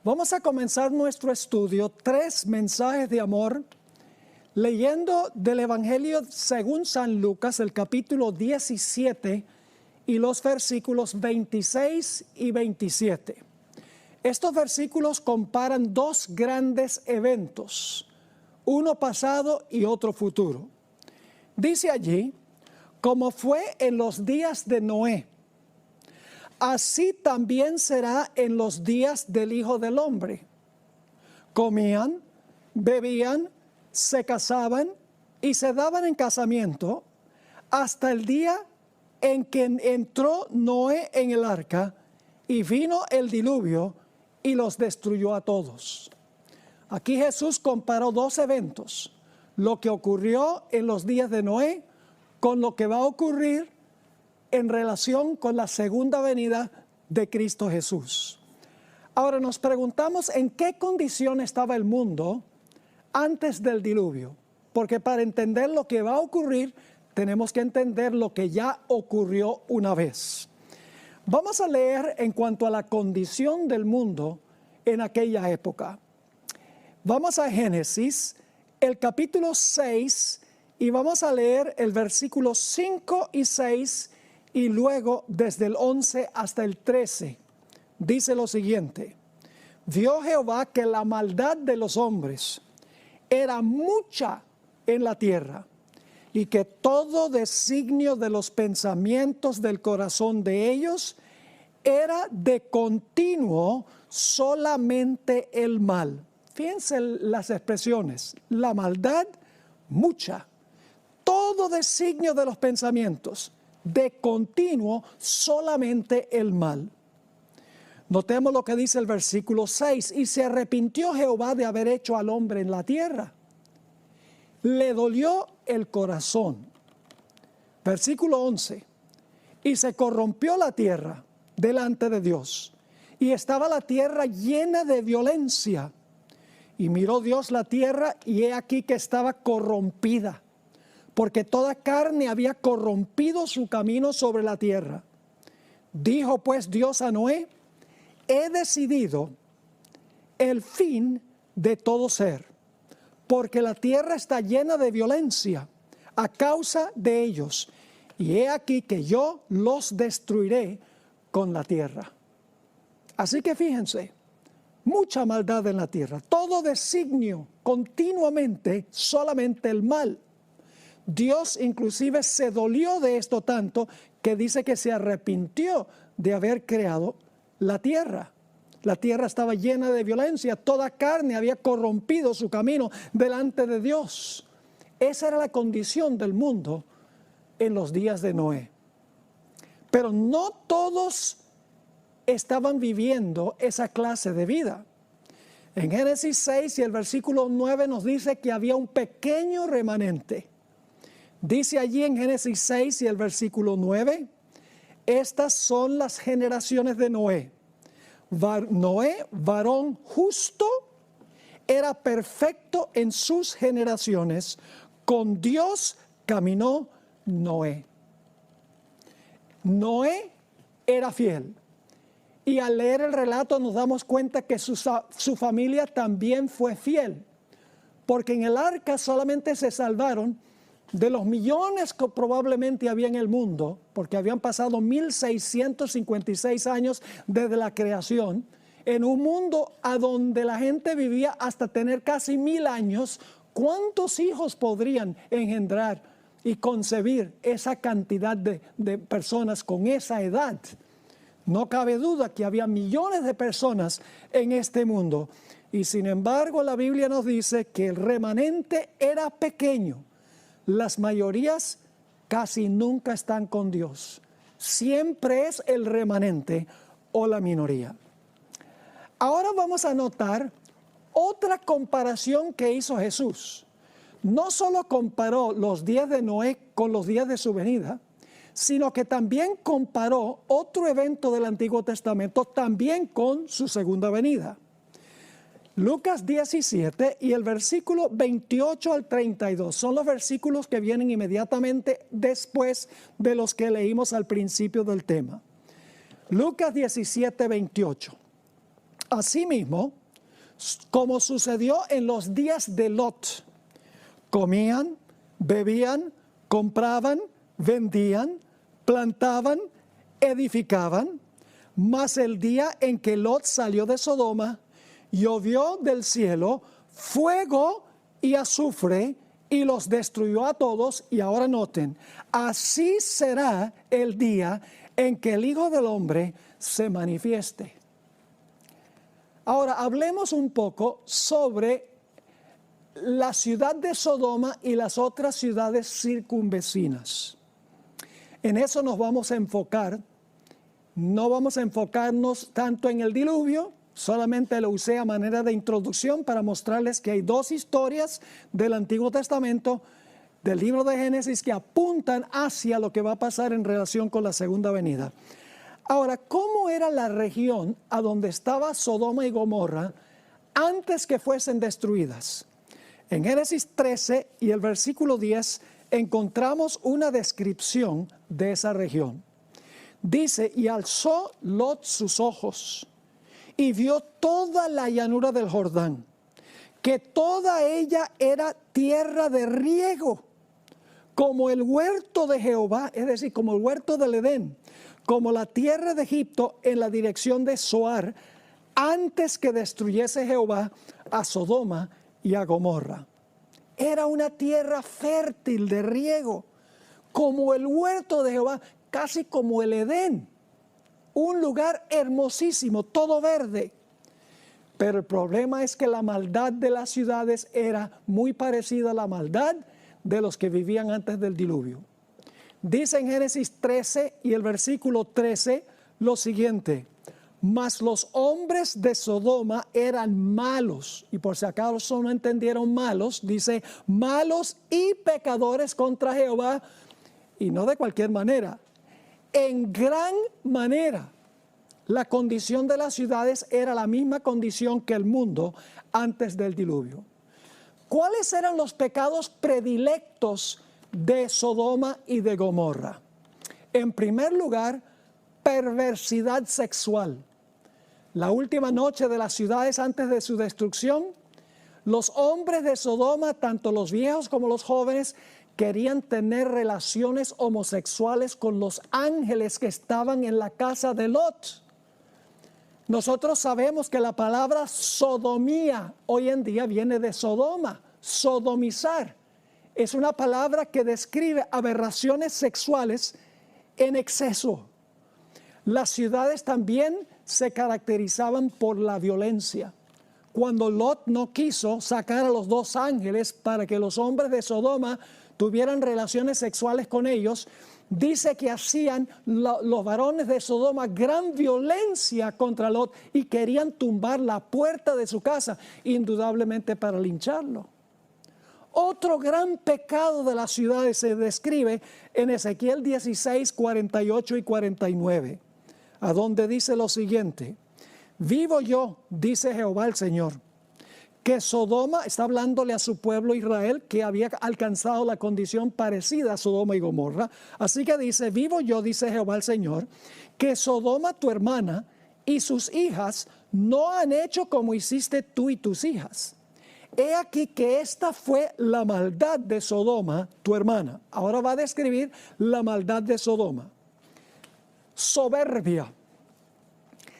Vamos a comenzar nuestro estudio, 3 mensajes de amor, leyendo del Evangelio según San Lucas, el capítulo 17 y los versículos 26 y 27. Estos versículos comparan 2 grandes eventos, uno pasado y otro futuro. Dice allí, como fue en los días de Noé, así también será en los días del Hijo del Hombre. Comían, bebían, se casaban y se daban en casamiento hasta el día en que entró Noé en el arca y vino el diluvio y los destruyó a todos. Aquí Jesús comparó 2 eventos, lo que ocurrió en los días de Noé con lo que va a ocurrir en relación con la segunda venida de Cristo Jesús. Ahora nos preguntamos en qué condición estaba el mundo antes del diluvio, porque para entender lo que va a ocurrir tenemos que entender lo que ya ocurrió una vez. Vamos a leer en cuanto a la condición del mundo en aquella época. Vamos a Génesis, el capítulo 6, y vamos a leer el versículo 5 y 6, y luego desde el 11 hasta el 13. Dice lo siguiente: vio Jehová que la maldad de los hombres era mucha en la tierra, y que todo designio de los pensamientos del corazón de ellos era de continuo solamente el mal. Fíjense las expresiones: la maldad mucha, todo designio de los pensamientos, de continuo solamente el mal. Notemos lo que dice el versículo 6: y se arrepintió Jehová de haber hecho al hombre en la tierra. Le dolió el corazón. Versículo 11: y se corrompió la tierra delante de Dios, y estaba la tierra llena de violencia. Y miró Dios la tierra, y he aquí que estaba corrompida, porque toda carne había corrompido su camino sobre la tierra. Dijo pues Dios a Noé: he decidido el fin de todo ser, porque la tierra está llena de violencia a causa de ellos, y he aquí que yo los destruiré con la tierra. Así que fíjense, mucha maldad en la tierra, todo designio continuamente solamente el mal. Dios inclusive se dolió de esto tanto que dice que se arrepintió de haber creado la tierra. La tierra estaba llena de violencia, toda carne había corrompido su camino delante de Dios. Esa era la condición del mundo en los días de Noé. Pero no todos estaban viviendo esa clase de vida. En Génesis 6 y el versículo 9 nos dice que había un pequeño remanente. Dice allí en Génesis 6 y el versículo 9, estas son las generaciones de Noé. Noé, varón justo, era perfecto en sus generaciones. Con Dios caminó Noé. Noé era fiel. Y al leer el relato nos damos cuenta que su familia también fue fiel. Porque en el arca solamente se salvaron de los millones que probablemente había en el mundo, porque habían pasado 1656 años desde la creación, en un mundo a donde la gente vivía hasta tener casi 1000 años. ¿Cuántos hijos podrían engendrar y concebir esa cantidad de personas con esa edad? No cabe duda que había millones de personas en este mundo. Y sin embargo, la Biblia nos dice que el remanente era pequeño. Las mayorías casi nunca están con Dios. Siempre es el remanente o la minoría. Ahora vamos a notar otra comparación que hizo Jesús. No solo comparó los días de Noé con los días de su venida, sino que también comparó otro evento del Antiguo Testamento también con su segunda venida. Lucas 17 y el versículo 28 al 32 son los versículos que vienen inmediatamente después de los que leímos al principio del tema. Lucas 17, 28. Asimismo, como sucedió en los días de Lot, comían, bebían, compraban, vendían, plantaban, edificaban, mas el día en que Lot salió de Sodoma, llovió del cielo fuego y azufre y los destruyó a todos. Y ahora noten, así será el día en que el Hijo del Hombre se manifieste. Ahora hablemos un poco sobre la ciudad de Sodoma y las otras ciudades circunvecinas. En eso nos vamos a enfocar. No vamos a enfocarnos tanto en el diluvio, solamente lo usé a manera de introducción para mostrarles que hay dos historias del Antiguo Testamento, del libro de Génesis, que apuntan hacia lo que va a pasar en relación con la segunda venida. Ahora, ¿cómo era la región a donde estaba Sodoma y Gomorra antes que fuesen destruidas? En Génesis 13 y el versículo 10 encontramos una descripción de esa región. Dice, y alzó Lot sus ojos y vio toda la llanura del Jordán, que toda ella era tierra de riego, como el huerto de Jehová, es decir, como el huerto del Edén, como la tierra de Egipto en la dirección de Zoar, antes que destruyese Jehová a Sodoma y a Gomorra. Era una tierra fértil de riego, como el huerto de Jehová, casi como el Edén. Un lugar hermosísimo, todo verde. Pero el problema es que la maldad de las ciudades era muy parecida a la maldad de los que vivían antes del diluvio. Dice en Génesis 13 y el versículo 13 lo siguiente: mas los hombres de Sodoma eran malos, y por si acaso no entendieron malos, dice malos y pecadores contra Jehová, y no de cualquier manera, en gran manera. La condición de las ciudades era la misma condición que el mundo antes del diluvio. ¿Cuáles eran los pecados predilectos de Sodoma y de Gomorra? En primer lugar, perversidad sexual. La última noche de las ciudades antes de su destrucción, los hombres de Sodoma, tanto los viejos como los jóvenes, querían tener relaciones homosexuales con los ángeles que estaban en la casa de Lot. Nosotros sabemos que la palabra sodomía hoy en día viene de Sodoma, sodomizar. Es una palabra que describe aberraciones sexuales en exceso. Las ciudades también se caracterizaban por la violencia. Cuando Lot no quiso sacar a los dos ángeles para que los hombres de Sodoma tuvieran relaciones sexuales con ellos, dice que hacían los varones de Sodoma gran violencia contra Lot y querían tumbar la puerta de su casa, indudablemente para lincharlo. Otro gran pecado de las ciudades se describe en Ezequiel 16, 48 y 49, a donde dice lo siguiente: vivo yo, dice Jehová el Señor, que Sodoma, está hablándole a su pueblo Israel, que había alcanzado la condición parecida a Sodoma y Gomorra. Así que dice, vivo yo, dice Jehová el Señor, que Sodoma tu hermana y sus hijas no han hecho como hiciste tú y tus hijas. He aquí que esta fue la maldad de Sodoma, tu hermana. Ahora va a describir la maldad de Sodoma. Soberbia,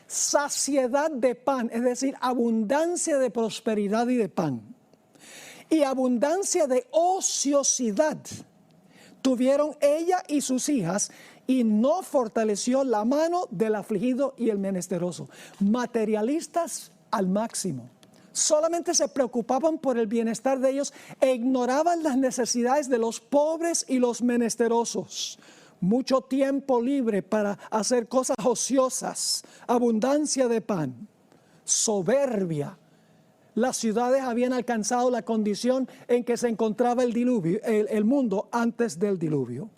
saciedad de pan, es decir, abundancia de prosperidad y de pan, y abundancia de ociosidad tuvieron ella y sus hijas, y no fortaleció la mano del afligido y el menesteroso. Materialistas al máximo. Solamente se preocupaban por el bienestar de ellos e ignoraban las necesidades de los pobres y los menesterosos. Mucho tiempo libre para hacer cosas ociosas, abundancia de pan, soberbia. Las ciudades habían alcanzado la condición en que se encontraba el diluvio, el mundo antes del diluvio.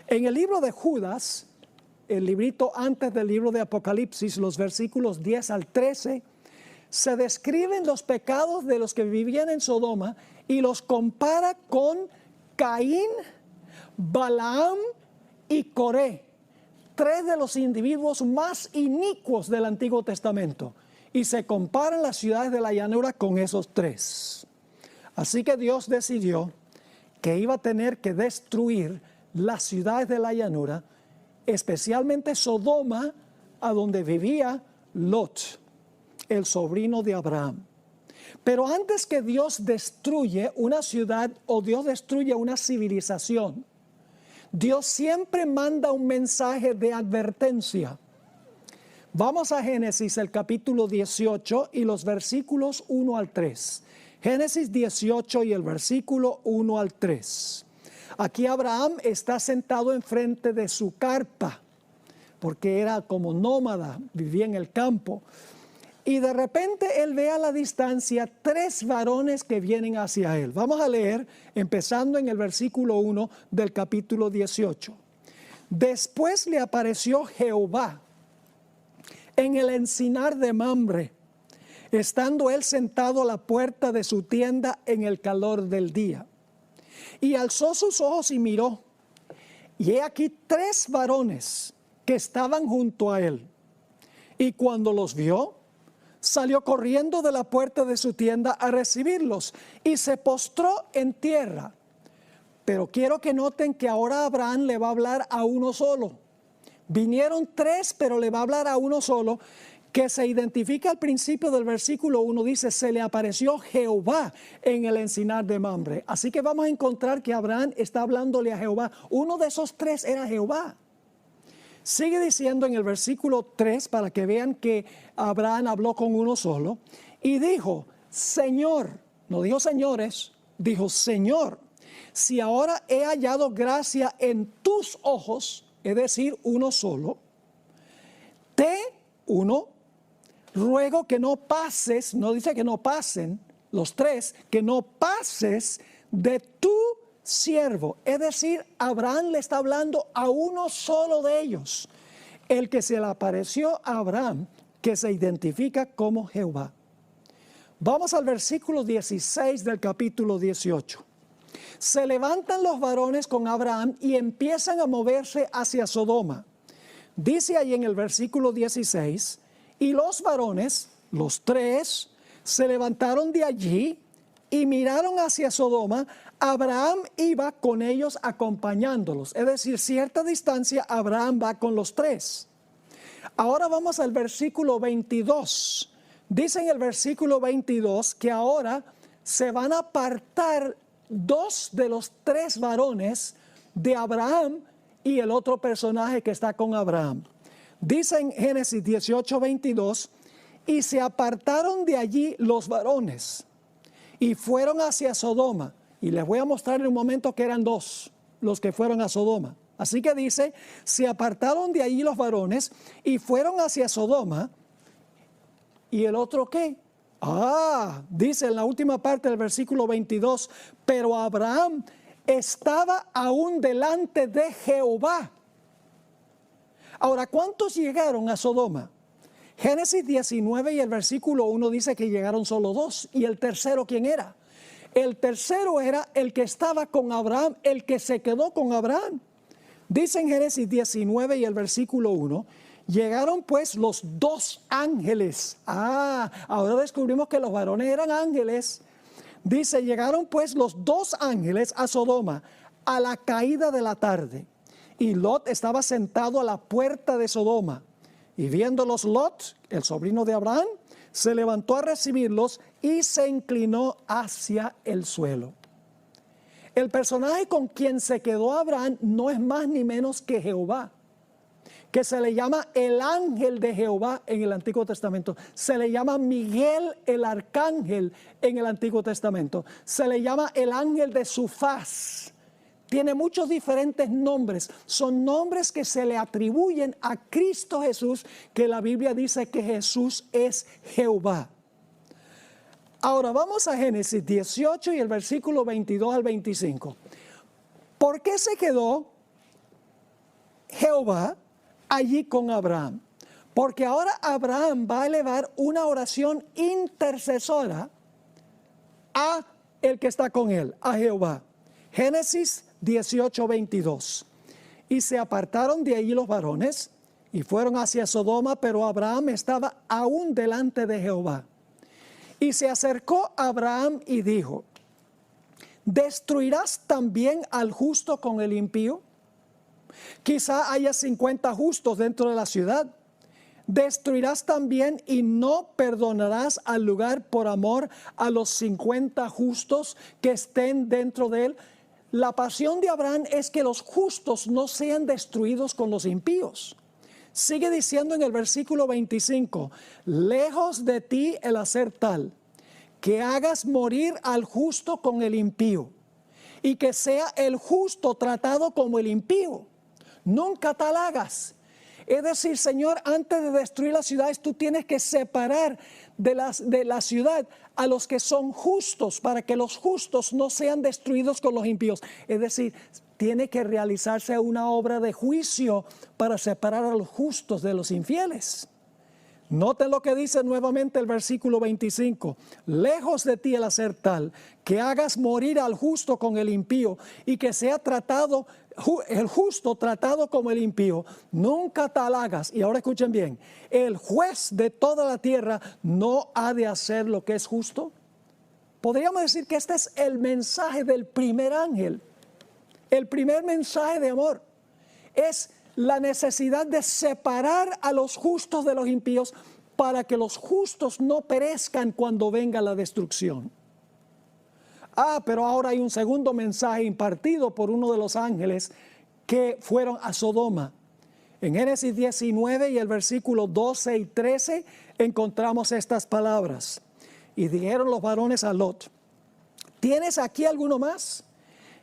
En el libro de Judas, el librito antes del libro de Apocalipsis, los versículos 10 al 13, se describen los pecados de los que vivían en Sodoma y los compara con Caín, Balaam y Coré, tres de los individuos más inicuos del Antiguo Testamento. y se comparan las ciudades de la llanura con esos tres. Así que Dios decidió que iba a tener que destruir las ciudades de la llanura, especialmente Sodoma, a donde vivía Lot, el sobrino de Abraham. Pero antes que Dios destruye una ciudad o Dios destruye una civilización, Dios siempre manda un mensaje de advertencia. Vamos a Génesis, el capítulo 18 y los versículos 1 al 3. Génesis 18 y el versículo 1 al 3. Aquí Abraham está sentado enfrente de su carpa, porque era como nómada, vivía en el campo. Y de repente él ve a la distancia tres varones que vienen hacia él. Vamos a leer, empezando en el versículo 1 del capítulo 18. Después le apareció Jehová en el encinar de Mamre, estando él sentado a la puerta de su tienda en el calor del día. Y alzó sus ojos y miró, y he aquí tres varones que estaban junto a él. Y cuando los vio, salió corriendo de la puerta de su tienda a recibirlos y se postró en tierra. Pero quiero que noten que ahora Abraham le va a hablar a uno solo. Vinieron tres, pero le va a hablar a uno solo, que se identifica al principio del versículo 1, dice, se le apareció Jehová en el encinar de Mamre. Así que vamos a encontrar que Abraham está hablándole a Jehová. Uno de esos tres era Jehová. Sigue diciendo en el versículo 3, para que vean que Abraham habló con uno solo, y dijo, Señor, no dijo señores, dijo Señor, si ahora he hallado gracia en tus ojos, es decir, uno solo, ruego que no pases, no dice que no pasen los tres, que no pases de tu siervo. Es decir, Abraham le está hablando a uno solo de ellos, el que se le apareció a Abraham, que se identifica como Jehová. Vamos al versículo 16 del capítulo 18. Se levantan los varones con Abraham y empiezan a moverse hacia Sodoma. Dice ahí en el versículo 16, y los varones, los tres, se levantaron de allí y miraron hacia Sodoma. Abraham iba con ellos acompañándolos, es decir, cierta distancia Abraham va con los tres. Ahora vamos al versículo 22. Dice en el versículo 22 que ahora se van a apartar dos de los tres varones de Abraham y el otro personaje que está con Abraham. Dice en Génesis 18, 22, y se apartaron de allí los varones y fueron hacia Sodoma. Y les voy a mostrar en un momento que eran dos los que fueron a Sodoma. Así que dice, se apartaron de allí los varones y fueron hacia Sodoma. ¿Y el otro qué? Dice en la última parte del versículo 22, pero Abraham estaba aún delante de Jehová. Ahora, ¿cuántos llegaron a Sodoma? Génesis 19 y el versículo 1 dice que llegaron solo dos. ¿Y el tercero quién era? El tercero era el que estaba con Abraham, el que se quedó con Abraham. Dice en Génesis 19 y el versículo 1, llegaron pues los dos ángeles. Ahora descubrimos que los varones eran ángeles. Dice, llegaron pues los dos ángeles a Sodoma a la caída de la tarde. Y Lot estaba sentado a la puerta de Sodoma. Y viéndolos Lot, el sobrino de Abraham, se levantó a recibirlos y se inclinó hacia el suelo. El personaje con quien se quedó Abraham no es más ni menos que Jehová, que se le llama el ángel de Jehová en el Antiguo Testamento. Se le llama Miguel el arcángel en el Antiguo Testamento. Se le llama el ángel de su faz. Tiene muchos diferentes nombres. Son nombres que se le atribuyen a Cristo Jesús, que la Biblia dice que Jesús es Jehová. Ahora vamos a Génesis 18 y el versículo 22 al 25. ¿Por qué se quedó Jehová allí con Abraham? Porque ahora Abraham va a elevar una oración intercesora a el que está con él, a Jehová. Génesis 18, 22. Y se apartaron de allí los varones y fueron hacia Sodoma, pero Abraham estaba aún delante de Jehová. Y se acercó Abraham y dijo: ¿destruirás también al justo con el impío? Quizá haya 50 justos dentro de la ciudad. ¿Destruirás también y no perdonarás al lugar por amor a los 50 justos que estén dentro de él? La pasión de Abraham es que los justos no sean destruidos con los impíos. Sigue diciendo en el versículo 25: lejos de ti el hacer tal, que hagas morir al justo con el impío, y que sea el justo tratado como el impío. Nunca tal hagas. Es decir, Señor, antes de destruir las ciudades, tú tienes que separar de la ciudad a los que son justos, para que los justos no sean destruidos con los impíos. Es decir, tiene que realizarse una obra de juicio para separar a los justos de los infieles. Noten lo que dice nuevamente el versículo 25: lejos de ti el hacer tal, que hagas morir al justo con el impío, y que sea tratado el justo tratado como el impío. Nunca tal hagas. Y ahora escuchen bien: el juez de toda la tierra no ha de hacer lo que es justo. Podríamos decir que este es el mensaje del primer ángel. El primer mensaje de amor es la necesidad de separar a los justos de los impíos, para que los justos no perezcan cuando venga la destrucción. Pero ahora hay un segundo mensaje impartido por uno de los ángeles que fueron a Sodoma. En Génesis 19 y el versículo 12 y 13 encontramos estas palabras: y dijeron los varones a Lot: ¿tienes aquí alguno más?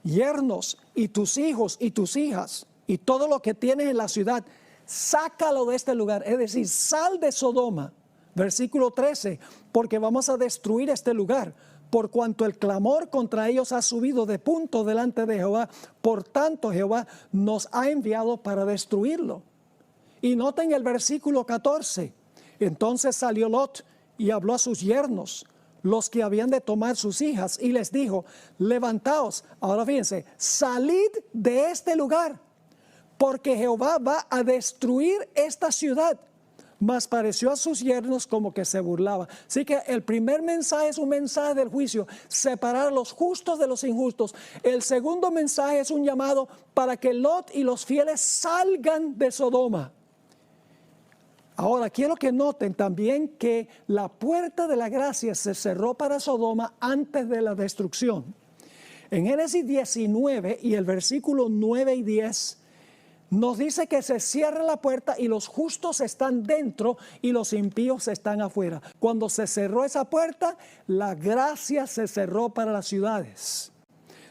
Yernos y tus hijos y tus hijas y todo lo que tienes en la ciudad, sácalo de este lugar. Es decir, sal de Sodoma. Versículo 13: porque vamos a destruir este lugar, por cuanto el clamor contra ellos ha subido de punto delante de Jehová. Por tanto, Jehová nos ha enviado para destruirlo. Y noten el versículo 14: entonces salió Lot y habló a sus yernos, los que habían de tomar sus hijas, y les dijo: levantaos, ahora fíjense, salid de este lugar, porque Jehová va a destruir esta ciudad. Mas pareció a sus yernos como que se burlaba. Así que el primer mensaje es un mensaje del juicio, separar a los justos de los injustos. El segundo mensaje es un llamado para que Lot y los fieles salgan de Sodoma. Ahora quiero que noten también que la puerta de la gracia se cerró para Sodoma antes de la destrucción. En Génesis 19 y el versículo 9 y 10 nos dice que se cierra la puerta y los justos están dentro y los impíos están afuera. Cuando se cerró esa puerta, la gracia se cerró para las ciudades.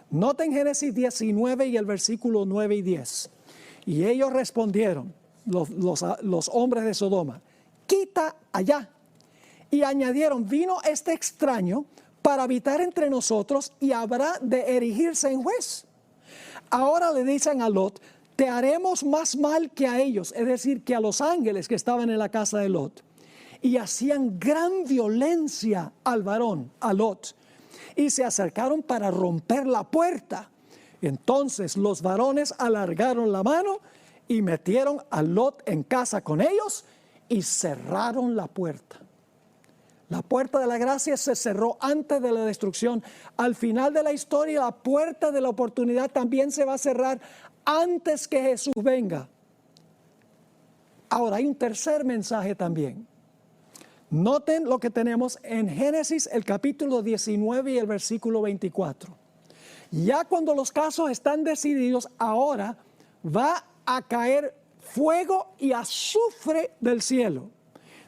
Noten Génesis 19 y el versículo 9 y 10. Y ellos respondieron, los hombres de Sodoma: quita allá. Y añadieron: vino este extraño para habitar entre nosotros y habrá de erigirse en juez. Ahora le dicen a Lot: te haremos más mal que a ellos, es decir, que a los ángeles que estaban en la casa de Lot. Y hacían gran violencia al varón, a Lot, y se acercaron para romper la puerta. Entonces los varones alargaron la mano y metieron a Lot en casa con ellos y cerraron la puerta. La puerta de la gracia se cerró antes de la destrucción. Al final de la historia, la puerta de la oportunidad también se va a cerrar antes que Jesús venga. Ahora hay un tercer mensaje también. Noten lo que tenemos en Génesis, el capítulo 19 y el versículo 24. Ya cuando los casos están decididos, ahora va a caer fuego y azufre del cielo.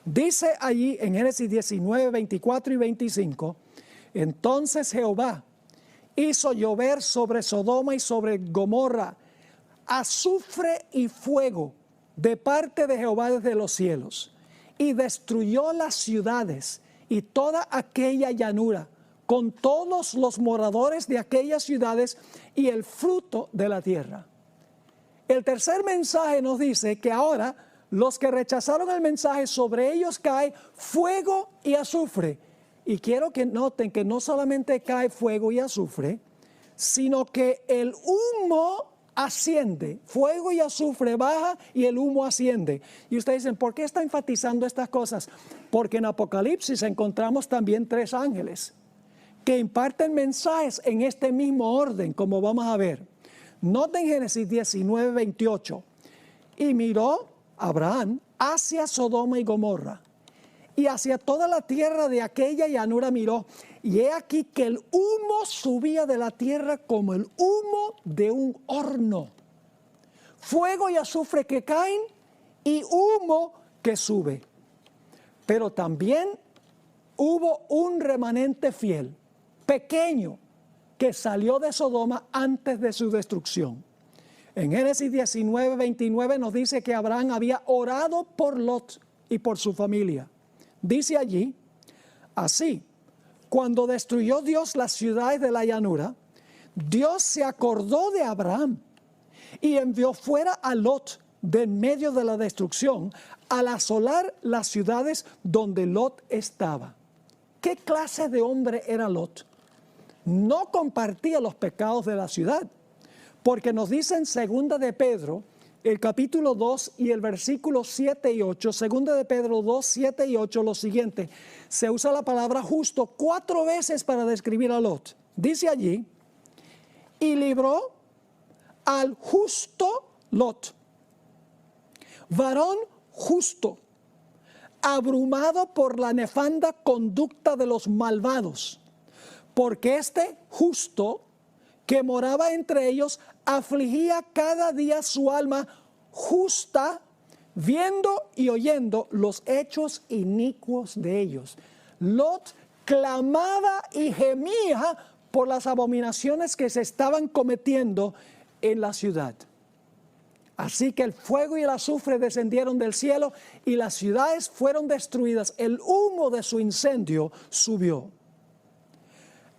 Dice allí en Génesis 19, 24 y 25: entonces Jehová hizo llover sobre Sodoma y sobre Gomorra azufre y fuego de parte de Jehová desde los cielos, y destruyó las ciudades y toda aquella llanura, con todos los moradores de aquellas ciudades y el fruto de la tierra. El tercer mensaje nos dice que ahora los que rechazaron el mensaje, sobre ellos cae fuego y azufre. Y quiero que noten que no solamente cae fuego y azufre, sino que el humo asciende. Fuego y azufre baja y el humo asciende. Y ustedes dicen, ¿por qué está enfatizando estas cosas? Porque en Apocalipsis encontramos también 3 ángeles que imparten mensajes en este mismo orden, como vamos a ver. Noten Génesis 19, 28. Y miró Abraham hacia Sodoma y Gomorra, y hacia toda la tierra de aquella llanura miró, y he aquí que el humo subía de la tierra como el humo de un horno. Fuego y azufre que caen y humo que sube. Pero también hubo un remanente fiel, pequeño, que salió de Sodoma antes de su destrucción. En Génesis 19, 29 nos dice que Abraham había orado por Lot y por su familia. Dice allí, así, cuando destruyó Dios las ciudades de la llanura, Dios se acordó de Abraham y envió fuera a Lot de en medio de la destrucción al asolar las ciudades donde Lot estaba. ¿Qué clase de hombre era Lot? No compartía los pecados de la ciudad, porque nos dice en 2 de Pedro, el capítulo 2 y el versículo 7 y 8, 2 de Pedro 2, 7 y 8, lo siguiente, se usa la palabra justo 4 veces para describir a Lot. Dice allí, y libró al justo Lot, varón justo, abrumado por la nefanda conducta de los malvados, porque este justo que moraba entre ellos afligía cada día su alma justa, viendo y oyendo los hechos inicuos de ellos. Lot clamaba y gemía por las abominaciones que se estaban cometiendo en la ciudad. Así que el fuego y el azufre descendieron del cielo y las ciudades fueron destruidas. El humo de su incendio subió.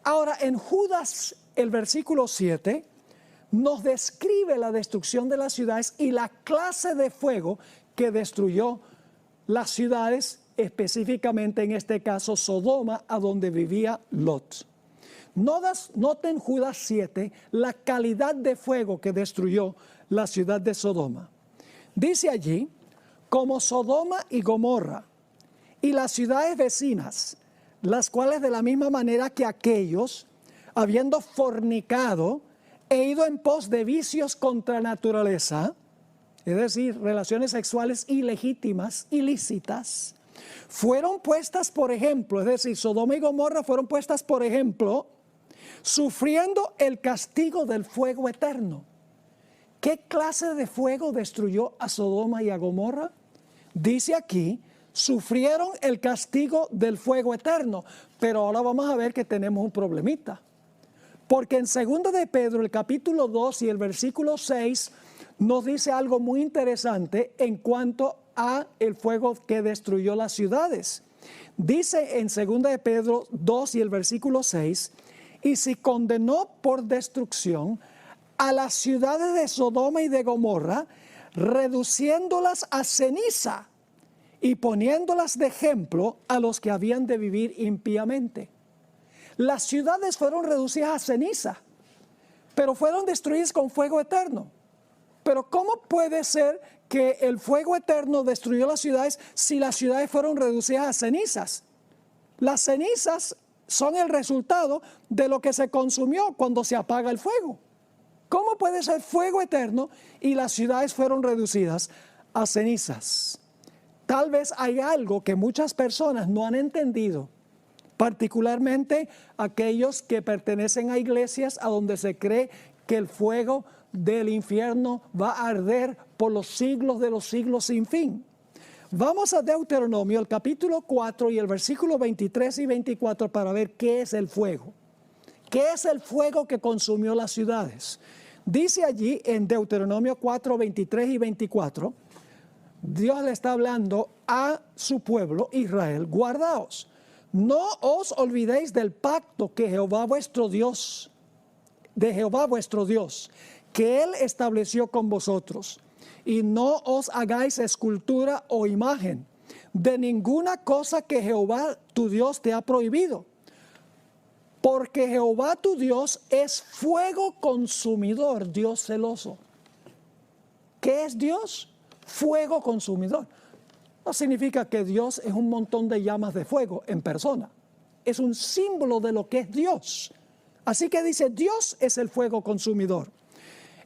Ahora, en Judas, el versículo 7, nos describe la destrucción de las ciudades y la clase de fuego que destruyó las ciudades, específicamente en este caso Sodoma, a donde vivía Lot. Noten Judas 7, la calidad de fuego que destruyó la ciudad de Sodoma. Dice allí, como Sodoma y Gomorra y las ciudades vecinas, las cuales de la misma manera que aquellos, habiendo fornicado e ido en pos de vicios contra naturaleza, es decir, relaciones sexuales ilegítimas, ilícitas, fueron puestas por ejemplo, es decir, Sodoma y Gomorra fueron puestas por ejemplo, sufriendo el castigo del fuego eterno. ¿Qué clase de fuego destruyó a Sodoma y a Gomorra? Dice aquí, sufrieron el castigo del fuego eterno. Pero ahora vamos a ver que tenemos un problemita. Porque en 2 de Pedro, el capítulo 2 y el versículo 6, nos dice algo muy interesante en cuanto a el fuego que destruyó las ciudades. Dice en 2 de Pedro 2 y el versículo 6, y si condenó por destrucción a las ciudades de Sodoma y de Gomorra, reduciéndolas a ceniza y poniéndolas de ejemplo a los que habían de vivir impíamente. Las ciudades fueron reducidas a ceniza, pero fueron destruidas con fuego eterno. Pero ¿cómo puede ser que el fuego eterno destruyó las ciudades si las ciudades fueron reducidas a cenizas? Las cenizas son el resultado de lo que se consumió cuando se apaga el fuego. ¿Cómo puede ser fuego eterno y las ciudades fueron reducidas a cenizas? Tal vez hay algo que muchas personas no han entendido, particularmente aquellos que pertenecen a iglesias a donde se cree que el fuego del infierno va a arder por los siglos de los siglos sin fin. Vamos a Deuteronomio, el capítulo 4 y el versículo 23 y 24 para ver qué es el fuego. ¿Qué es el fuego que consumió las ciudades? Dice allí en Deuteronomio 4, 23 y 24, Dios le está hablando a su pueblo Israel: guardaos, no os olvidéis del pacto que Jehová vuestro Dios, que Él estableció con vosotros, y no os hagáis escultura o imagen de ninguna cosa que Jehová tu Dios te ha prohibido. Porque Jehová tu Dios es fuego consumidor, Dios celoso. ¿Qué es Dios? Fuego consumidor. No significa que Dios es un montón de llamas de fuego en persona. Es un símbolo de lo que es Dios. Así que dice, Dios es el fuego consumidor.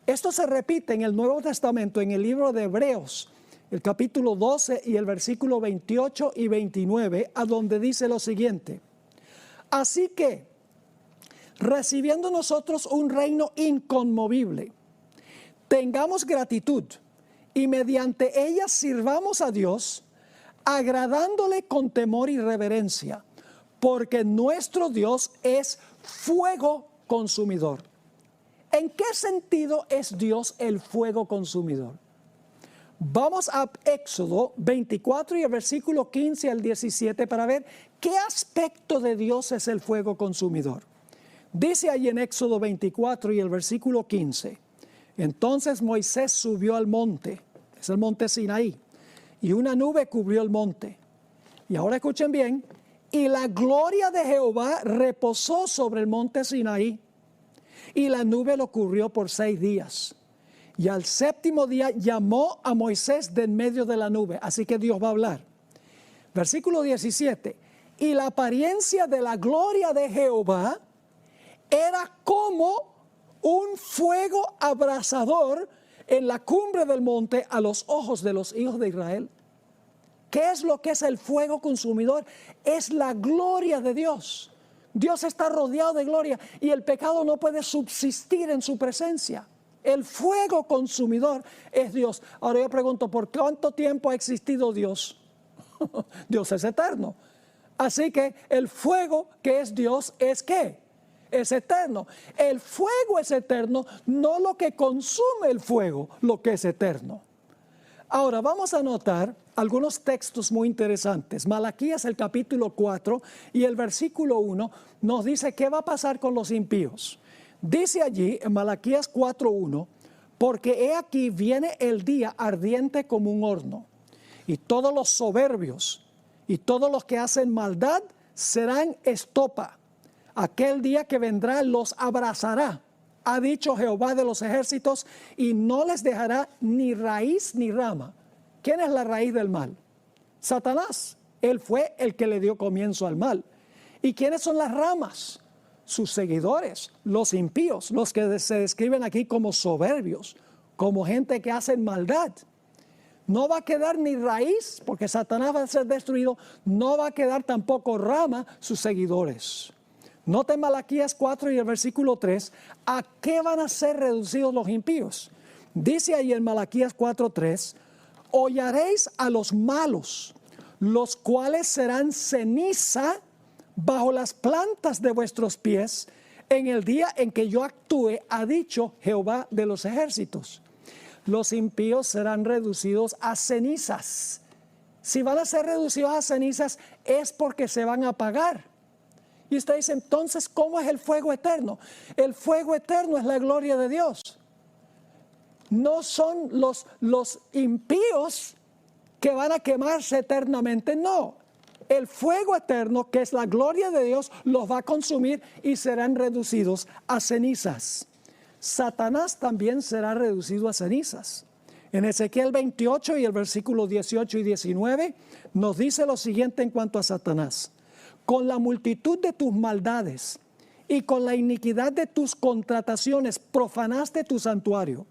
Esto se repite en el Nuevo Testamento, en el libro de Hebreos, el capítulo 12 y el versículo 28 y 29, a donde dice lo siguiente. Así que, recibiendo nosotros un reino inconmovible, tengamos gratitud y mediante ella sirvamos a Dios, agradándole con temor y reverencia, porque nuestro Dios es fuego consumidor. ¿En qué sentido es Dios el fuego consumidor? Vamos a Éxodo 24 y el versículo 15 al 17 para ver qué aspecto de Dios es el fuego consumidor. Dice ahí en Éxodo 24 y el versículo 15, entonces Moisés subió al monte, es el monte Sinaí, y una nube cubrió el monte. Y ahora escuchen bien, y la gloria de Jehová reposó sobre el monte Sinaí, y la nube lo cubrió por 6 días. Y al 7º día llamó a Moisés de en medio de la nube. Así que Dios va a hablar. Versículo 17. Y la apariencia de la gloria de Jehová era como un fuego abrasador en la cumbre del monte a los ojos de los hijos de Israel. ¿Qué es lo que es el fuego consumidor? Es la gloria de Dios. Dios está rodeado de gloria y el pecado no puede subsistir en su presencia. El fuego consumidor es Dios. Ahora yo pregunto, ¿por cuánto tiempo ha existido Dios? Dios es eterno. Así que el fuego que es Dios es ¿qué? Es eterno. El fuego es eterno, no lo que consume el fuego, lo que es eterno. Ahora vamos a notar algunos textos muy interesantes. Malaquías el capítulo 4 y el versículo 1 nos dice qué va a pasar con los impíos. Dice allí en Malaquías 4:1, porque he aquí viene el día ardiente como un horno, y todos los soberbios y todos los que hacen maldad serán estopa. Aquel día que vendrá los abrazará, ha dicho Jehová de los ejércitos, y no les dejará ni raíz ni rama. ¿Quién es la raíz del mal? Satanás. Él fue el que le dio comienzo al mal. ¿Y quiénes son las ramas? Sus seguidores, los impíos, los que se describen aquí como soberbios, como gente que hacen maldad. No va a quedar ni raíz, porque Satanás va a ser destruido, no va a quedar tampoco rama, sus seguidores. Noten Malaquías 4 y el versículo 3, ¿a qué van a ser reducidos los impíos? Dice ahí en Malaquías 4:3, hollaréis a los malos, los cuales serán ceniza bajo las plantas de vuestros pies en el día en que yo actúe, ha dicho Jehová de los ejércitos. Los impíos serán reducidos a cenizas. Si van a ser reducidos a cenizas es porque se van a apagar. Y usted dice, entonces, ¿cómo es el fuego eterno? El fuego eterno es la gloria de Dios. No son los impíos que van a quemarse eternamente, no. El fuego eterno, que es la gloria de Dios, los va a consumir y serán reducidos a cenizas. Satanás también será reducido a cenizas. En Ezequiel 28 y el versículo 18 y 19 nos dice lo siguiente en cuanto a Satanás. Con la multitud de tus maldades y con la iniquidad de tus contrataciones profanaste tu santuario.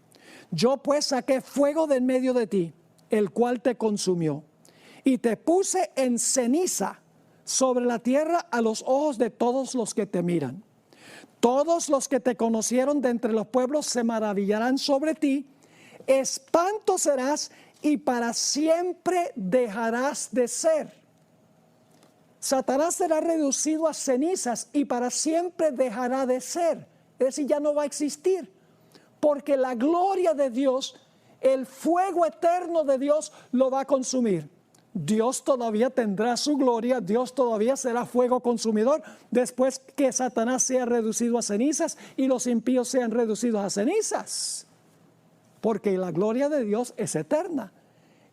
Yo pues saqué fuego de en medio de ti, el cual te consumió. Y te puse en ceniza sobre la tierra a los ojos de todos los que te miran. Todos los que te conocieron de entre los pueblos se maravillarán sobre ti. Espanto serás y para siempre dejarás de ser. Satanás será reducido a cenizas y para siempre dejará de ser. Es decir, ya no va a existir. Porque la gloria de Dios, el fuego eterno de Dios lo va a consumir. Dios todavía tendrá su gloria, Dios todavía será fuego consumidor después que Satanás sea reducido a cenizas y los impíos sean reducidos a cenizas. Porque la gloria de Dios es eterna.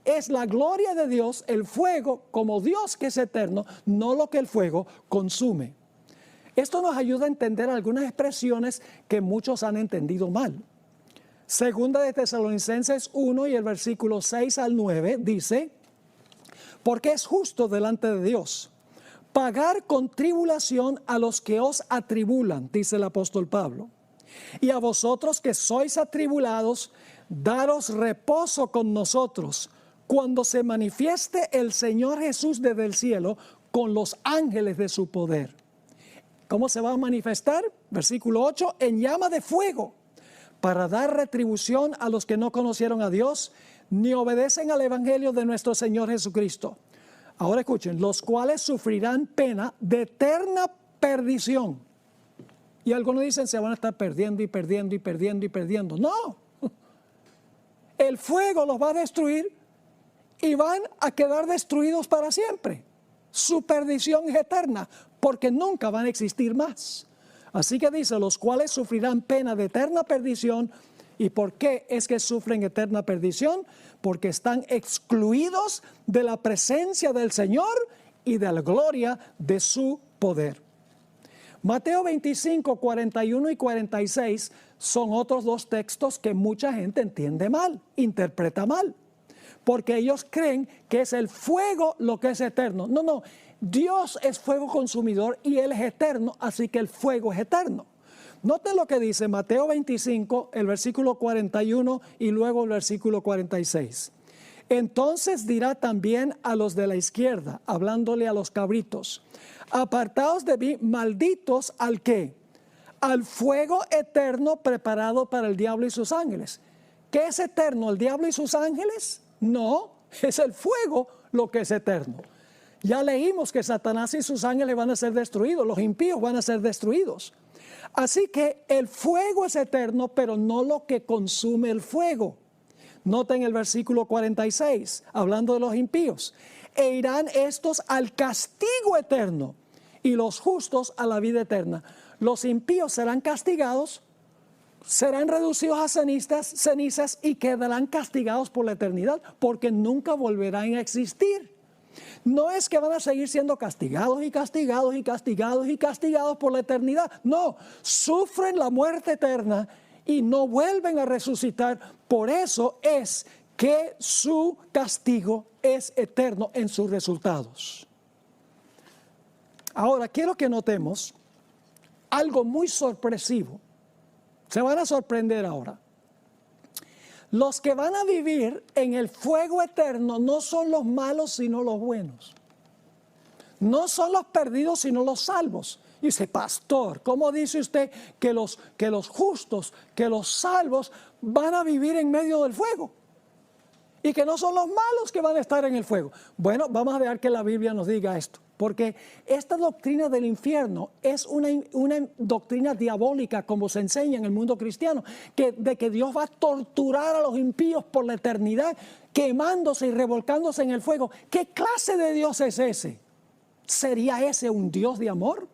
Es la gloria de Dios, el fuego, como Dios que es eterno, no lo que el fuego consume. Esto nos ayuda a entender algunas expresiones que muchos han entendido mal. Segunda de Tesalonicenses 1 y el versículo 6 al 9 dice: porque es justo delante de Dios pagar con tribulación a los que os atribulan, dice el apóstol Pablo. Y a vosotros que sois atribulados, daros reposo con nosotros cuando se manifieste el Señor Jesús desde el cielo con los ángeles de su poder. ¿Cómo se va a manifestar? Versículo 8, en llama de fuego, para dar retribución a los que no conocieron a Dios, ni obedecen al evangelio de nuestro Señor Jesucristo. Ahora escuchen, los cuales sufrirán pena de eterna perdición. Y algunos dicen se van a estar perdiendo y perdiendo y perdiendo y perdiendo. No, el fuego los va a destruir y van a quedar destruidos para siempre. Su perdición es eterna, porque nunca van a existir más. Así que dice, los cuales sufrirán pena de eterna perdición. ¿Y por qué es que sufren eterna perdición? Porque están excluidos de la presencia del Señor y de la gloria de su poder. Mateo 25, 41 y 46 son otros dos textos que mucha gente entiende mal, interpreta mal. Porque ellos creen que es el fuego lo que es eterno. No, no, Dios es fuego consumidor y Él es eterno, así que el fuego es eterno. Noten lo que dice Mateo 25, el versículo 41 y luego el versículo 46. Entonces dirá también a los de la izquierda, hablándole a los cabritos: apartaos de mí, malditos, ¿al qué? Al fuego eterno preparado para el diablo y sus ángeles. ¿Qué es eterno? ¿El diablo y sus ángeles? No, es el fuego lo que es eterno. Ya leímos que Satanás y sus ángeles van a ser destruidos, los impíos van a ser destruidos. Así que el fuego es eterno, pero no lo que consume el fuego. Noten el versículo 46, hablando de los impíos. E irán estos al castigo eterno y los justos a la vida eterna. Los impíos serán castigados, serán reducidos a cenizas y quedarán castigados por la eternidad, porque nunca volverán a existir. No es que van a seguir siendo castigados y castigados y castigados y castigados por la eternidad. No, sufren la muerte eterna y no vuelven a resucitar. Por eso es que su castigo es eterno en sus resultados. Ahora, quiero que notemos algo muy sorpresivo. Se van a sorprender ahora. Los que van a vivir en el fuego eterno no son los malos, sino los buenos. No son los perdidos, sino los salvos. Y dice, pastor, ¿cómo dice usted que los justos, que los salvos van a vivir en medio del fuego? Y que no son los malos que van a estar en el fuego. Bueno, vamos a dejar que la Biblia nos diga esto. Porque esta doctrina del infierno es una doctrina diabólica, como se enseña en el mundo cristiano, de que Dios va a torturar a los impíos por la eternidad, quemándose y revolcándose en el fuego. ¿Qué clase de Dios es ese? ¿Sería ese un Dios de amor?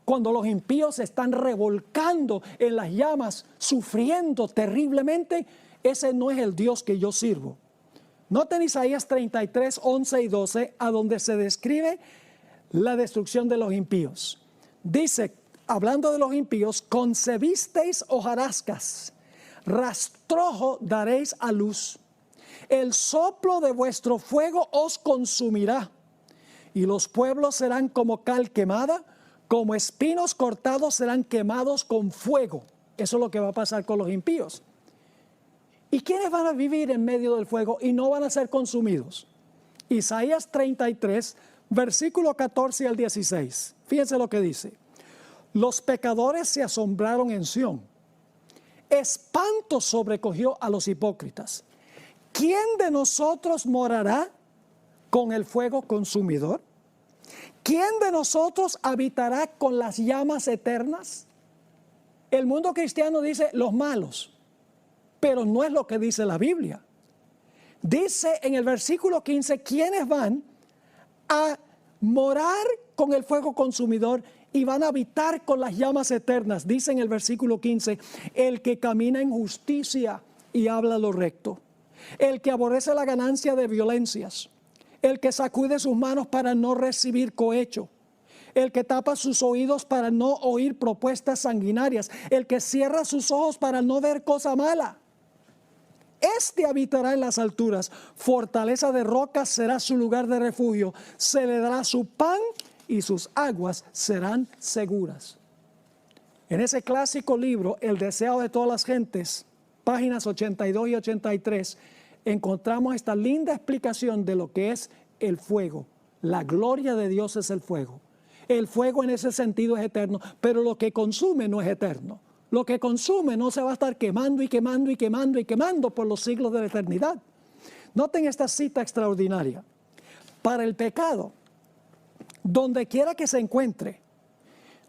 Cuando los impíos se están revolcando en las llamas, sufriendo terriblemente, ese no es el Dios que yo sirvo. Noten Isaías 33, 11 y 12, a donde se describe la destrucción de los impíos. Dice, hablando de los impíos, concebisteis hojarascas, rastrojo daréis a luz. El soplo de vuestro fuego os consumirá, y los pueblos serán como cal quemada, como espinos cortados serán quemados con fuego. Eso es lo que va a pasar con los impíos. ¿Y quiénes van a vivir en medio del fuego y no van a ser consumidos? Isaías 33, versículo 14 al 16. Fíjense lo que dice. Los pecadores se asombraron en Sión. Espanto sobrecogió a los hipócritas. ¿Quién de nosotros morará con el fuego consumidor? ¿Quién de nosotros habitará con las llamas eternas? El mundo cristiano dice los malos. Pero no es lo que dice la Biblia. Dice en el versículo 15, ¿quiénes van a morar con el fuego consumidor y van a habitar con las llamas eternas? Dice en el versículo 15, el que camina en justicia y habla lo recto, el que aborrece la ganancia de violencias, el que sacude sus manos para no recibir cohecho, el que tapa sus oídos para no oír propuestas sanguinarias, el que cierra sus ojos para no ver cosa mala. Este habitará en las alturas, fortaleza de rocas será su lugar de refugio, se le dará su pan y sus aguas serán seguras. En ese clásico libro, El deseo de todas las gentes, páginas 82 y 83, encontramos esta linda explicación de lo que es el fuego. La gloria de Dios es el fuego. El fuego en ese sentido es eterno, pero lo que consume no es eterno. Lo que consume no se va a estar quemando y quemando y quemando y quemando por los siglos de la eternidad. Noten esta cita extraordinaria. Para el pecado, donde quiera que se encuentre,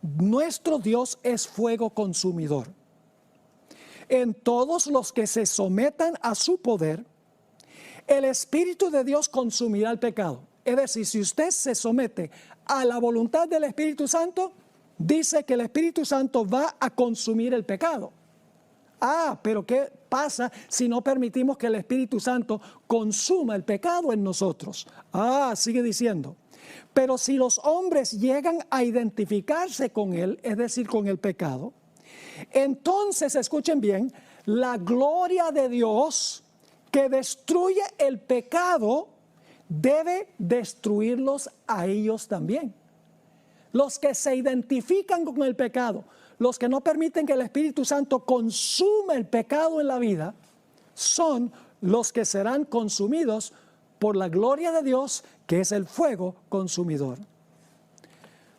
nuestro Dios es fuego consumidor. En todos los que se sometan a su poder, el Espíritu de Dios consumirá el pecado. Es decir, si usted se somete a la voluntad del Espíritu Santo, dice que el Espíritu Santo va a consumir el pecado. Pero ¿qué pasa si no permitimos que el Espíritu Santo consuma el pecado en nosotros? Sigue diciendo. Pero si los hombres llegan a identificarse con él, es decir, con el pecado, entonces, escuchen bien, la gloria de Dios que destruye el pecado debe destruirlos a ellos también. Los que se identifican con el pecado, los que no permiten que el Espíritu Santo consuma el pecado en la vida, son los que serán consumidos por la gloria de Dios, que es el fuego consumidor.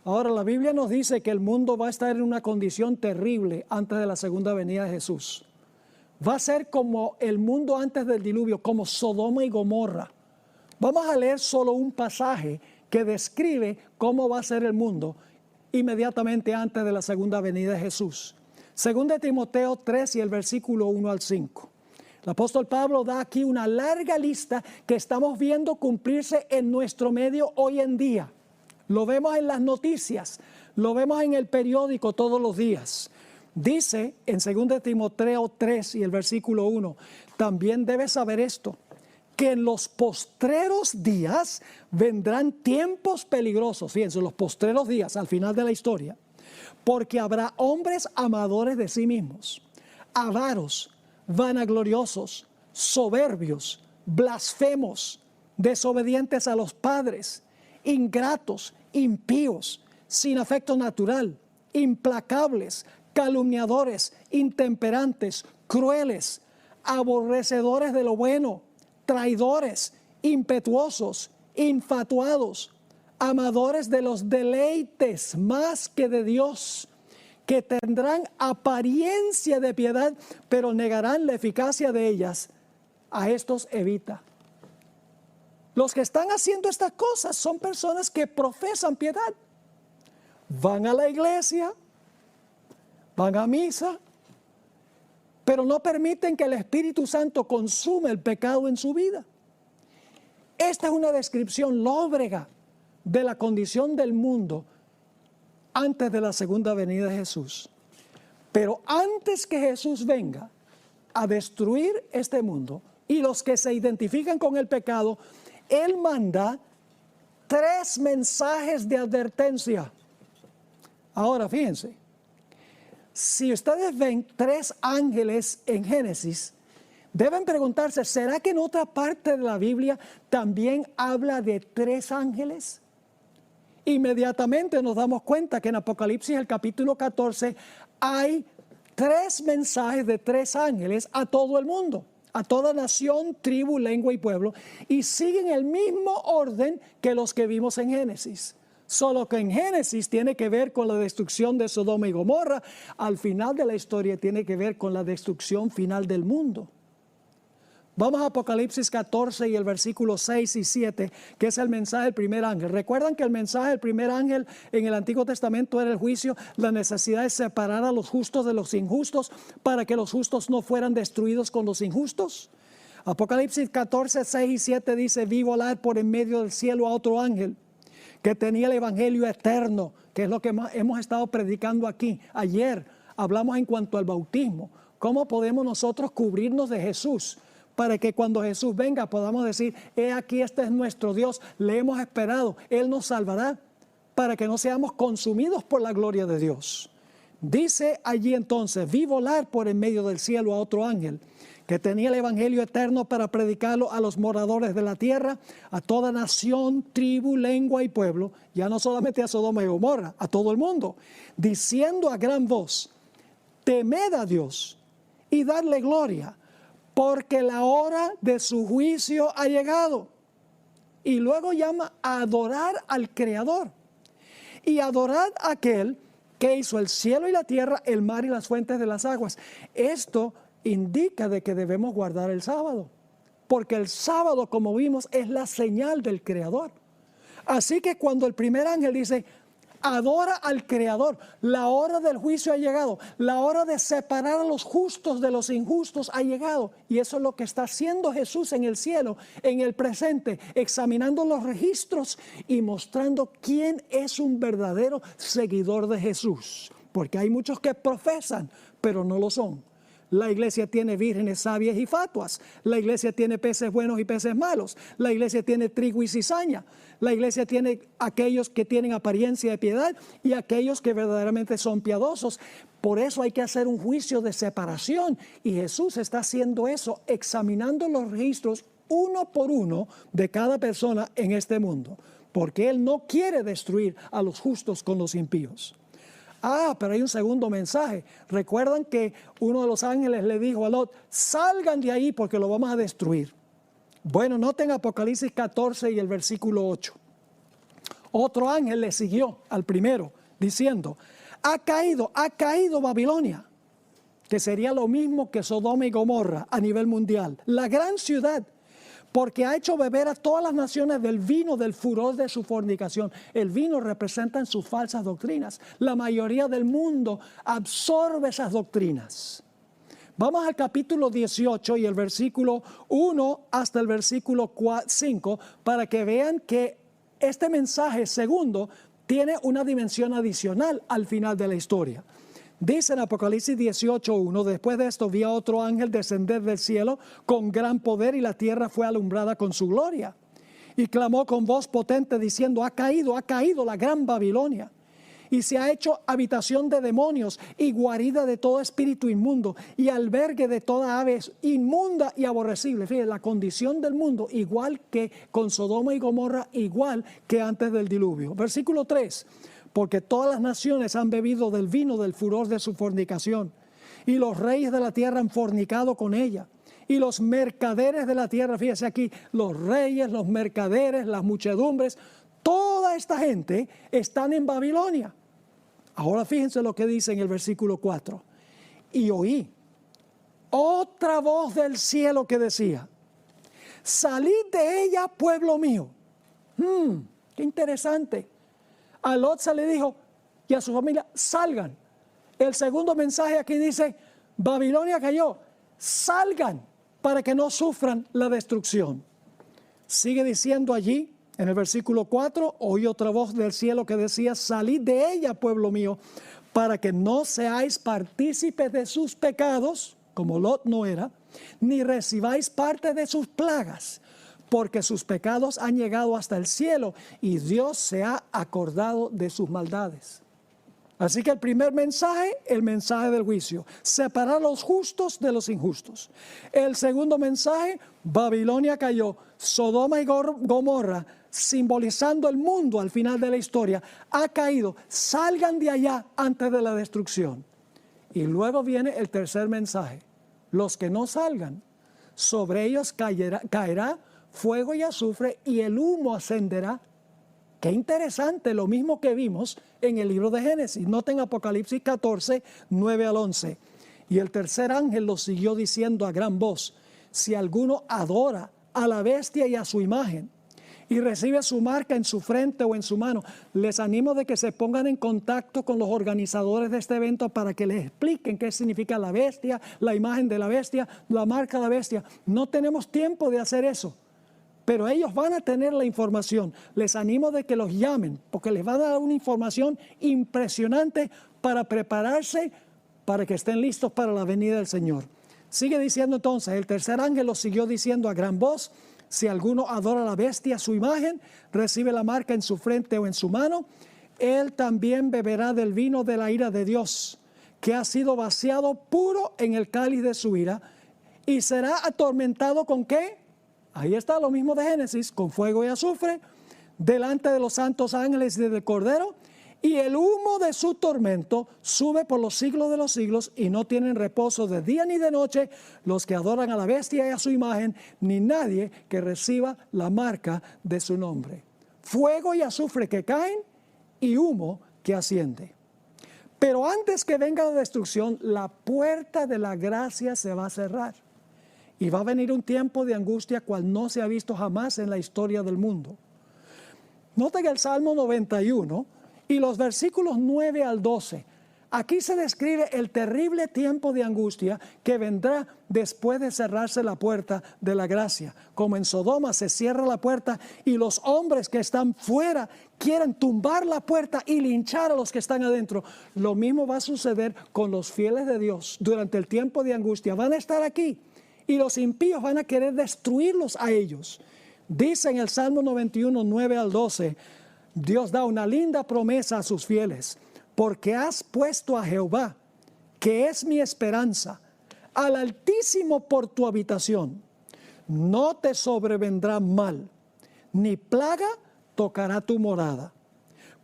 Ahora, la Biblia nos dice que el mundo va a estar en una condición terrible antes de la segunda venida de Jesús. Va a ser como el mundo antes del diluvio, como Sodoma y Gomorra. Vamos a leer solo un pasaje que describe cómo va a ser el mundo inmediatamente antes de la segunda venida de Jesús. Según de Timoteo 3 y el versículo 1 al 5. El apóstol Pablo da aquí una larga lista que estamos viendo cumplirse en nuestro medio hoy en día. Lo vemos en las noticias, lo vemos en el periódico todos los días. Dice en 2 de Timoteo 3 y el versículo 1, también debes saber esto, que en los postreros días vendrán tiempos peligrosos. Fíjense, los postreros días al final de la historia, porque habrá hombres amadores de sí mismos, avaros, vanagloriosos, soberbios, blasfemos, desobedientes a los padres, ingratos, impíos, sin afecto natural, implacables, calumniadores, intemperantes, crueles, aborrecedores de lo bueno, traidores, impetuosos, infatuados, amadores de los deleites más que de Dios, que tendrán apariencia de piedad, pero negarán la eficacia de ellas. A estos evita. Los que están haciendo estas cosas son personas que profesan piedad. Van a la iglesia, van a misa, pero no permiten que el Espíritu Santo consuma el pecado en su vida. Esta es una descripción lóbrega de la condición del mundo antes de la segunda venida de Jesús. Pero antes que Jesús venga a destruir este mundo y los que se identifican con el pecado, Él manda 3 mensajes de advertencia. Ahora, fíjense, si ustedes ven 3 ángeles en Génesis, deben preguntarse, ¿será que en otra parte de la Biblia también habla de 3 ángeles? Inmediatamente nos damos cuenta que en Apocalipsis, el capítulo 14, hay 3 mensajes de 3 ángeles a todo el mundo, a toda nación, tribu, lengua y pueblo, y siguen el mismo orden que los que vimos en Génesis. Solo que en Génesis tiene que ver con la destrucción de Sodoma y Gomorra, al final de la historia tiene que ver con la destrucción final del mundo. Vamos a Apocalipsis 14 y el versículo 6 y 7, que es el mensaje del primer ángel. ¿Recuerdan que el mensaje del primer ángel en el Antiguo Testamento era el juicio, la necesidad de separar a los justos de los injustos para que los justos no fueran destruidos con los injustos? Apocalipsis 14, 6 y 7 dice, vi volar por en medio del cielo a otro ángel que tenía el evangelio eterno, que es lo que hemos estado predicando aquí. Ayer hablamos en cuanto al bautismo, cómo podemos nosotros cubrirnos de Jesús, para que cuando Jesús venga podamos decir, he aquí, este es nuestro Dios, le hemos esperado, Él nos salvará. para que no seamos consumidos por la gloria de Dios. Dice allí entonces: vi volar por en medio del cielo a otro ángel, que tenía el evangelio eterno para predicarlo a los moradores de la tierra, a toda nación, tribu, lengua y pueblo, ya no solamente a Sodoma y Gomorra, a todo el mundo, diciendo a gran voz: temed a Dios y dadle gloria, porque la hora de su juicio ha llegado. Y luego llama a adorar al Creador y adorar a aquel que hizo el cielo y la tierra, el mar y las fuentes de las aguas. Esto indica de que debemos guardar el sábado, porque el sábado, como vimos, es la señal del Creador. Así que cuando el primer ángel dice: adora al Creador, la hora del juicio ha llegado, la hora de separar a los justos de los injustos ha llegado. Y eso es lo que está haciendo Jesús en el cielo, en el presente, examinando los registros y mostrando quién es un verdadero seguidor de Jesús. Porque hay muchos que profesan, pero no lo son. La iglesia tiene vírgenes sabias y fatuas. La iglesia tiene peces buenos y peces malos. La iglesia tiene trigo y cizaña. La iglesia tiene aquellos que tienen apariencia de piedad y aquellos que verdaderamente son piadosos. Por eso hay que hacer un juicio de separación. Y Jesús está haciendo eso, examinando los registros uno por uno de cada persona en este mundo. Porque Él no quiere destruir a los justos con los impíos. Pero hay un segundo mensaje. Recuerdan que uno de los ángeles le dijo a Lot: salgan de ahí porque lo vamos a destruir. Bueno, noten Apocalipsis 14 y el versículo 8. Otro ángel le siguió al primero, diciendo: ha caído Babilonia, que sería lo mismo que Sodoma y Gomorra a nivel mundial, la gran ciudad, porque ha hecho beber a todas las naciones del vino del furor de su fornicación. El vino representa sus falsas doctrinas. La mayoría del mundo absorbe esas doctrinas. Vamos al capítulo 18 y el versículo 1 hasta el versículo 5 para que vean que este mensaje segundo tiene una dimensión adicional al final de la historia. Dice en Apocalipsis 18:1: después de esto vi a otro ángel descender del cielo con gran poder, y la tierra fue alumbrada con su gloria. Y clamó con voz potente diciendo: ha caído la gran Babilonia, y se ha hecho habitación de demonios y guarida de todo espíritu inmundo y albergue de toda ave inmunda y aborrecible. Fíjense, la condición del mundo igual que con Sodoma y Gomorra, igual que antes del diluvio. Versículo 3: porque todas las naciones han bebido del vino del furor de su fornicación, y los reyes de la tierra han fornicado con ella, y los mercaderes de la tierra, fíjese aquí, los reyes, los mercaderes, las muchedumbres, toda esta gente están en Babilonia. Ahora fíjense lo que dice en el versículo 4: y oí otra voz del cielo que decía: salid de ella, pueblo mío. Qué interesante. A Lot se le dijo y a su familia: salgan. El segundo mensaje aquí dice: Babilonia cayó, salgan para que no sufran la destrucción. Sigue diciendo allí en el versículo 4: oí otra voz del cielo que decía: salid de ella, pueblo mío, para que no seáis partícipes de sus pecados, como Lot no era, ni recibáis parte de sus plagas, porque sus pecados han llegado hasta el cielo y Dios se ha acordado de sus maldades. Así que el primer mensaje, el mensaje del juicio: separar a los justos de los injustos. El segundo mensaje: Babilonia cayó, Sodoma y Gomorra, simbolizando el mundo al final de la historia, ha caído, salgan de allá antes de la destrucción. Y luego viene el tercer mensaje: los que no salgan, sobre ellos caerá fuego y azufre, y el humo ascenderá. Qué interesante, lo mismo que vimos en el libro de Génesis. Noten Apocalipsis 14, 9 al 11. Y el tercer ángel lo siguió diciendo a gran voz: si alguno adora a la bestia y a su imagen, y recibe su marca en su frente o en su mano. Les animo de que se pongan en contacto con los organizadores de este evento para que les expliquen qué significa la bestia, la imagen de la bestia, la marca de la bestia. No tenemos tiempo de hacer eso, pero ellos van a tener la información. Les animo de que los llamen, porque les va a dar una información impresionante para prepararse, para que estén listos para la venida del Señor. Sigue diciendo entonces: el tercer ángel lo siguió diciendo a gran voz: si alguno adora a la bestia, su imagen, recibe la marca en su frente o en su mano, él también beberá del vino de la ira de Dios, que ha sido vaciado puro en el cáliz de su ira, y será atormentado ¿con qué? Ahí está lo mismo de Génesis, con fuego y azufre, delante de los santos ángeles y del Cordero, y el humo de su tormento sube por los siglos de los siglos, y no tienen reposo de día ni de noche los que adoran a la bestia y a su imagen, ni nadie que reciba la marca de su nombre. Fuego y azufre que caen y humo que asciende. Pero antes que venga la destrucción, la puerta de la gracia se va a cerrar. Y va a venir un tiempo de angustia cual no se ha visto jamás en la historia del mundo. Noten el Salmo 91 y los versículos 9 al 12. Aquí se describe el terrible tiempo de angustia que vendrá después de cerrarse la puerta de la gracia. Como en Sodoma se cierra la puerta y los hombres que están fuera quieren tumbar la puerta y linchar a los que están adentro. Lo mismo va a suceder con los fieles de Dios durante el tiempo de angustia. Van a estar aquí y los impíos van a querer destruirlos a ellos. Dice en el Salmo 91, 9 al 12, Dios da una linda promesa a sus fieles. Porque has puesto a Jehová, que es mi esperanza, al Altísimo por tu habitación. No te sobrevendrá mal, ni plaga tocará tu morada.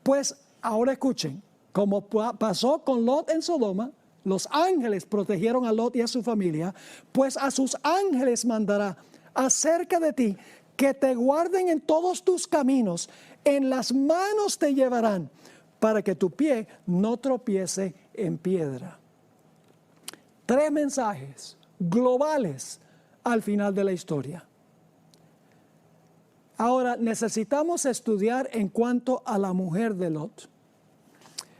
Pues ahora escuchen, como pasó con Lot en Sodoma, los ángeles protegieron a Lot y a su familia, pues a sus ángeles mandará acerca de ti, que te guarden en todos tus caminos, en las manos te llevarán, para que tu pie no tropiece en piedra. 3 mensajes globales al final de la historia. Ahora necesitamos estudiar en cuanto a la mujer de Lot.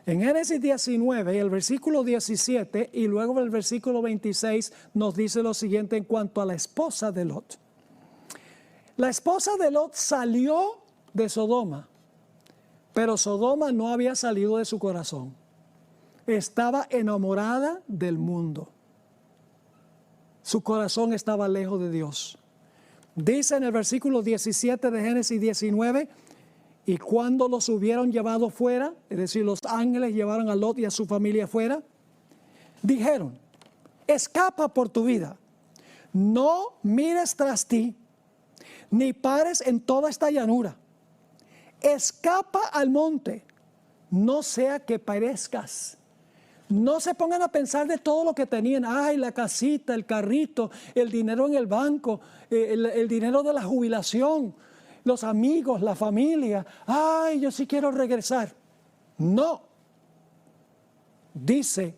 En Génesis 19, el versículo 17 y luego el versículo 26 nos dice lo siguiente en cuanto a la esposa de Lot. La esposa de Lot salió de Sodoma. Pero Sodoma no había salido de su corazón. Estaba enamorada del mundo. Su corazón estaba lejos de Dios. Dice en el versículo 17 de Génesis 19, y cuando los hubieron llevado fuera, es decir, los ángeles llevaron a Lot y a su familia fuera, dijeron, escapa por tu vida, no mires tras ti, ni pares en toda esta llanura. Escapa al monte, no sea que perezcas. No se pongan a pensar de todo lo que tenían. Ay, la casita, el carrito, el dinero en el banco, el dinero de la jubilación, los amigos, la familia. Ay, yo sí quiero regresar. No. Dice,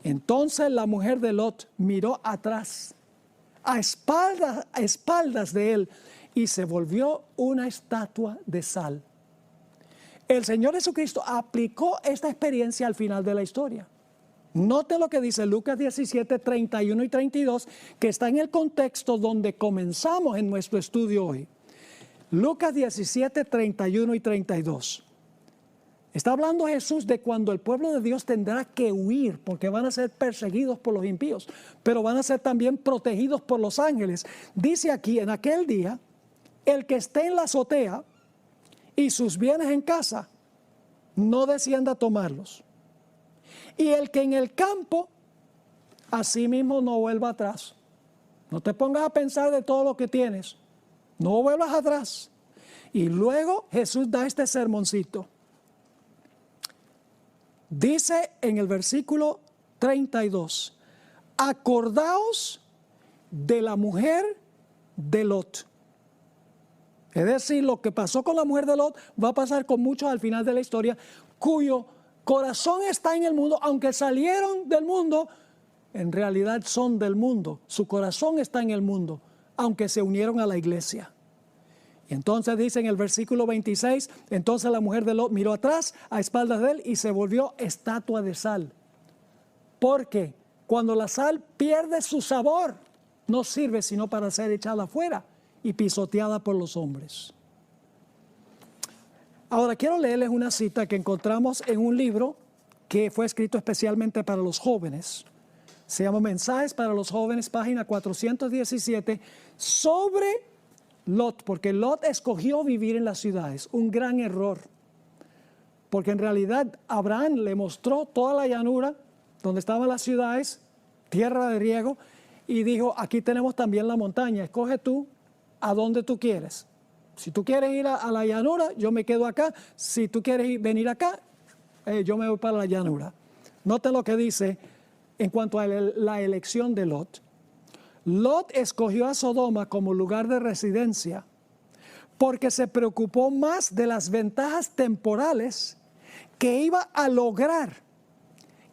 entonces la mujer de Lot miró atrás, a espaldas de él, y se volvió una estatua de sal. El Señor Jesucristo aplicó esta experiencia al final de la historia. Note lo que dice Lucas 17, 31 y 32, que está en el contexto donde comenzamos en nuestro estudio hoy. Lucas 17, 31 y 32. Está hablando Jesús de cuando el pueblo de Dios tendrá que huir, porque van a ser perseguidos por los impíos, pero van a ser también protegidos por los ángeles. Dice aquí, en aquel día, el que esté en la azotea y sus bienes en casa, no descienda a tomarlos. Y el que en el campo, asimismo no vuelva atrás. No te pongas a pensar de todo lo que tienes. No vuelvas atrás. Y luego Jesús da este sermoncito. Dice en el versículo 32, acordaos de la mujer de Lot. Es decir, lo que pasó con la mujer de Lot va a pasar con muchos al final de la historia, cuyo corazón está en el mundo, aunque salieron del mundo, en realidad son del mundo. Su corazón está en el mundo, aunque se unieron a la iglesia. Y entonces dice en el versículo 26, entonces la mujer de Lot miró atrás a espaldas de él y se volvió estatua de sal. Porque cuando la sal pierde su sabor, no sirve sino para ser echada afuera y pisoteada por los hombres. Ahora quiero leerles una cita que encontramos en un libro que fue escrito especialmente para los jóvenes. Se llama Mensajes para los jóvenes, página 417, sobre Lot, porque Lot escogió vivir en las ciudades, un gran error. porque en realidad Abraham le mostró toda la llanura donde estaban las ciudades, tierra de riego, y dijo, aquí tenemos también la montaña, escoge tú a dónde tú quieres. Si tú quieres ir a la llanura, yo me quedo acá. Si tú quieres venir acá, yo me voy para la llanura. Noten lo que dice en cuanto a la elección de Lot. Lot escogió a Sodoma como lugar de residencia porque se preocupó más de las ventajas temporales que iba a lograr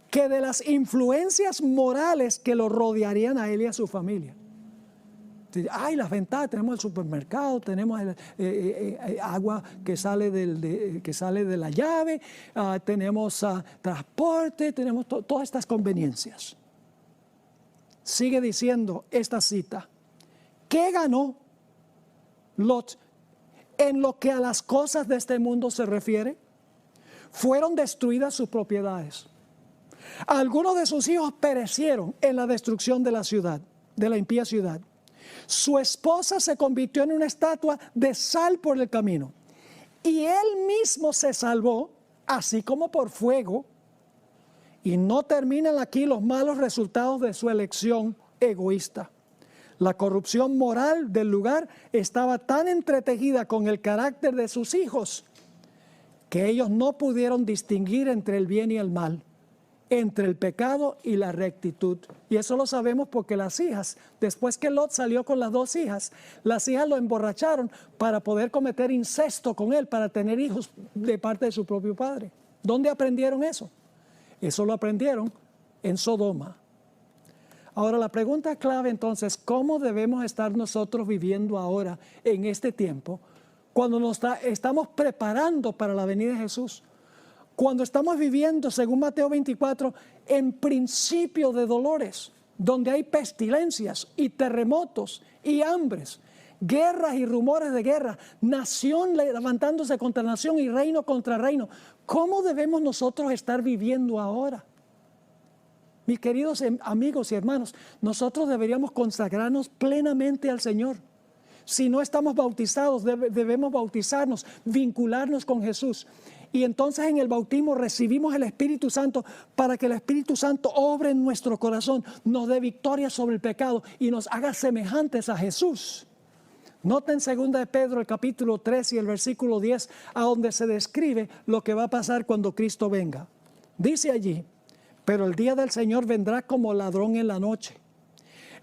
que de las influencias morales que lo rodearían a él y a su familia. Ay, las ventajas, tenemos el supermercado, tenemos agua que sale de la llave, tenemos transporte, tenemos todas estas conveniencias. Sigue diciendo esta cita, ¿qué ganó Lot en lo que a las cosas de este mundo se refiere? Fueron destruidas sus propiedades. Algunos de sus hijos perecieron en la destrucción de la ciudad, de la impía ciudad. Su esposa se convirtió en una estatua de sal por el camino. Y él mismo se salvó, así como por fuego. Y no terminan aquí los malos resultados de su elección egoísta. La corrupción moral del lugar estaba tan entretejida con el carácter de sus hijos que ellos no pudieron distinguir entre el bien y el mal, entre el pecado y la rectitud. Y eso lo sabemos porque las hijas, después que Lot salió con las dos hijas, las hijas lo emborracharon para poder cometer incesto con él, para tener hijos de parte de su propio padre. ¿Dónde aprendieron eso? Eso lo aprendieron en Sodoma. Ahora la pregunta clave entonces, ¿cómo debemos estar nosotros viviendo ahora en este tiempo cuando nos estamos preparando para la venida de Jesús? Cuando estamos viviendo, según Mateo 24, en principio de dolores, donde hay pestilencias y terremotos y hambres, guerras y rumores de guerra, nación levantándose contra nación y reino contra reino. ¿Cómo debemos nosotros estar viviendo ahora? Mis queridos amigos y hermanos, nosotros deberíamos consagrarnos plenamente al Señor. Si no estamos bautizados, debemos bautizarnos, vincularnos con Jesús. Y entonces en el bautismo recibimos el Espíritu Santo para que el Espíritu Santo obre en nuestro corazón, nos dé victoria sobre el pecado y nos haga semejantes a Jesús. Noten 2 de Pedro, el capítulo 3 y el versículo 10, a donde se describe lo que va a pasar cuando Cristo venga. Dice allí, pero el día del Señor vendrá como ladrón en la noche,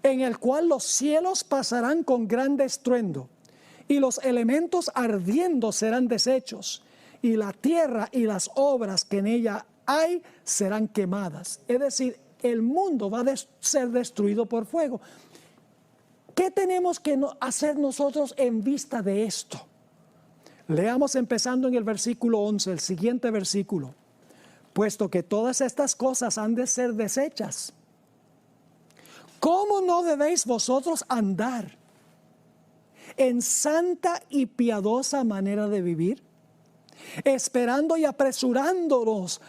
en el cual los cielos pasarán con gran estruendo, y los elementos ardiendo serán deshechos, y la tierra y las obras que en ella hay serán quemadas. Es decir, el mundo va a ser destruido por fuego. ¿Qué tenemos que hacer nosotros en vista de esto? Leamos empezando en el versículo 11, el siguiente versículo. Puesto que todas estas cosas han de ser deshechas, ¿cómo no debéis vosotros andar en santa y piadosa manera de vivir? Esperando y apresurándonos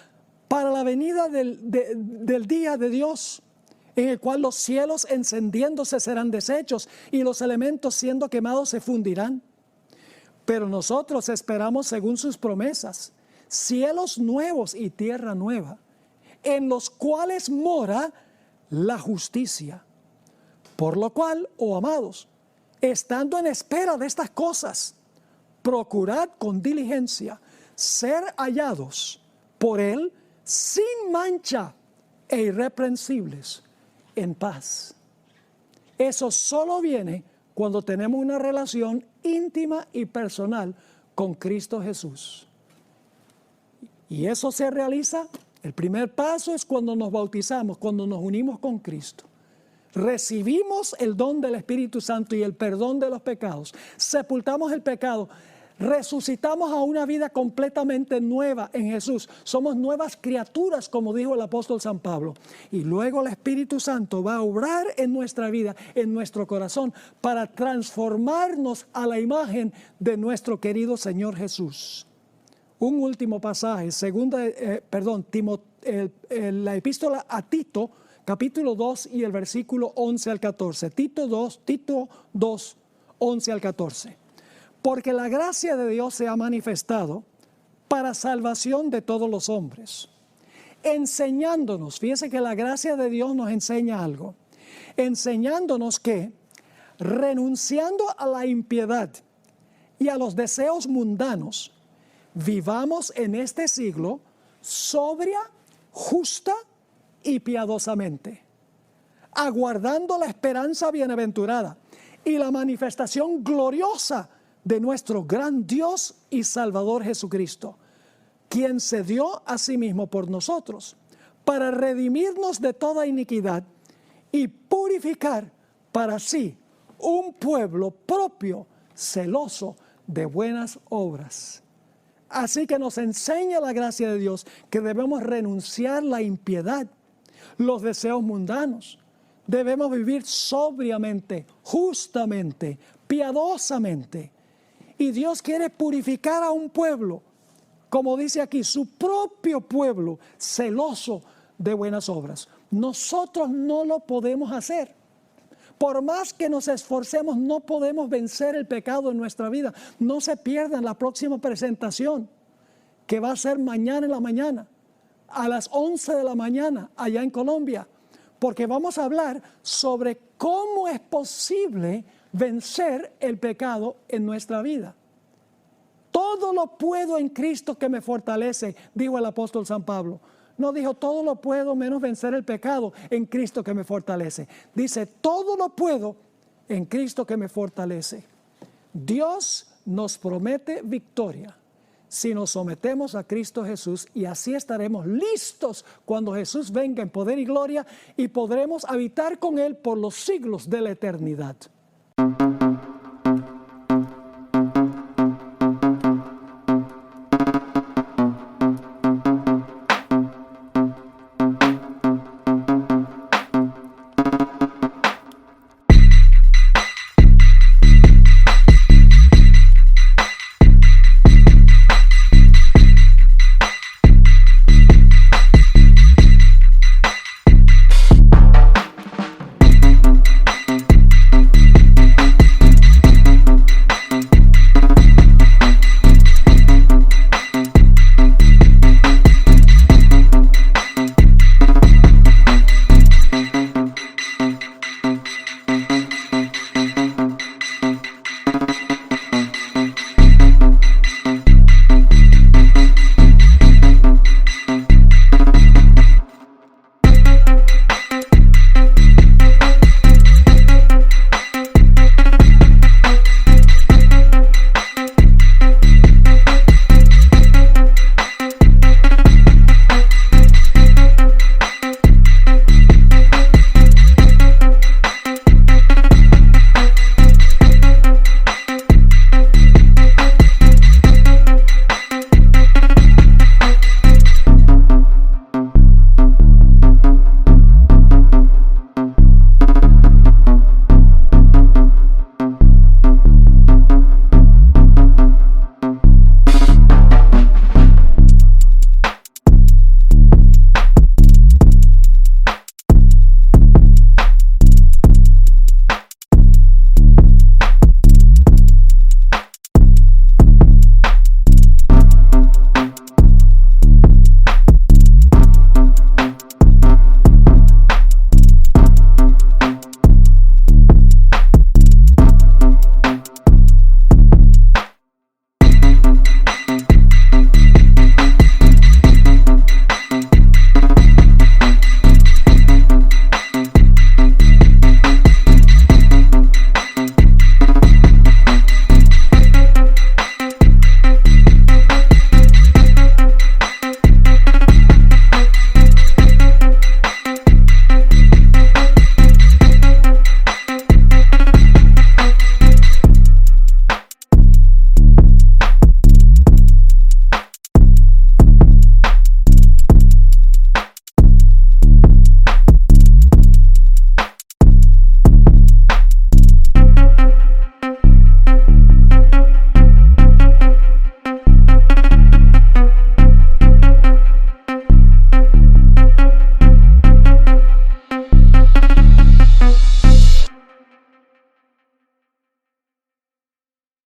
para la venida del día de Dios, en el cual los cielos encendiéndose serán deshechos y los elementos siendo quemados se fundirán. Pero nosotros esperamos según sus promesas, cielos nuevos y tierra nueva, en los cuales mora la justicia. Por lo cual, oh amados, estando en espera de estas cosas, procurad con diligencia ser hallados por Él sin mancha e irreprensibles en paz. Eso solo viene cuando tenemos una relación íntima y personal con Cristo Jesús. Y eso se realiza, el primer paso es cuando nos bautizamos, cuando nos unimos con Cristo. Recibimos el don del Espíritu Santo y el perdón de los pecados. Sepultamos el pecado. Resucitamos a una vida completamente nueva en Jesús. Somos nuevas criaturas, como dijo el apóstol San Pablo. Y luego el Espíritu Santo va a obrar en nuestra vida, en nuestro corazón, para transformarnos a la imagen de nuestro querido Señor Jesús. Un último pasaje, la epístola a Tito, capítulo 2 y el versículo 11 al 14. Tito 2, 11 al 14. Porque la gracia de Dios se ha manifestado, para salvación de todos los hombres. Enseñándonos, fíjese que la gracia de Dios nos enseña algo, enseñándonos que renunciando a la impiedad y a los deseos mundanos, vivamos en este siglo sobria, justa y piadosamente, aguardando la esperanza bienaventurada y la manifestación gloriosa de nuestro gran Dios y Salvador Jesucristo, quien se dio a sí mismo por nosotros, para redimirnos de toda iniquidad y purificar para sí un pueblo propio, celoso de buenas obras. Así que nos enseña la gracia de Dios que debemos renunciar la impiedad, los deseos mundanos. Debemos vivir sobriamente, justamente, piadosamente. Y Dios quiere purificar a un pueblo, como dice aquí, su propio pueblo, celoso de buenas obras. Nosotros no lo podemos hacer. Por más que nos esforcemos, no podemos vencer el pecado en nuestra vida. No se pierdan la próxima presentación, que va a ser mañana en la mañana, a las 11 de la mañana, allá en Colombia, porque vamos a hablar sobre cómo es posible vencer el pecado en nuestra vida. Todo lo puedo en Cristo que me fortalece, dijo el apóstol San Pablo. No dijo todo lo puedo menos vencer el pecado en Cristo que me fortalece. Dice todo lo puedo en Cristo que me fortalece. Dios nos promete victoria si nos sometemos a Cristo Jesús, y así estaremos listos cuando Jesús venga en poder y gloria y podremos habitar con Él por los siglos de la eternidad.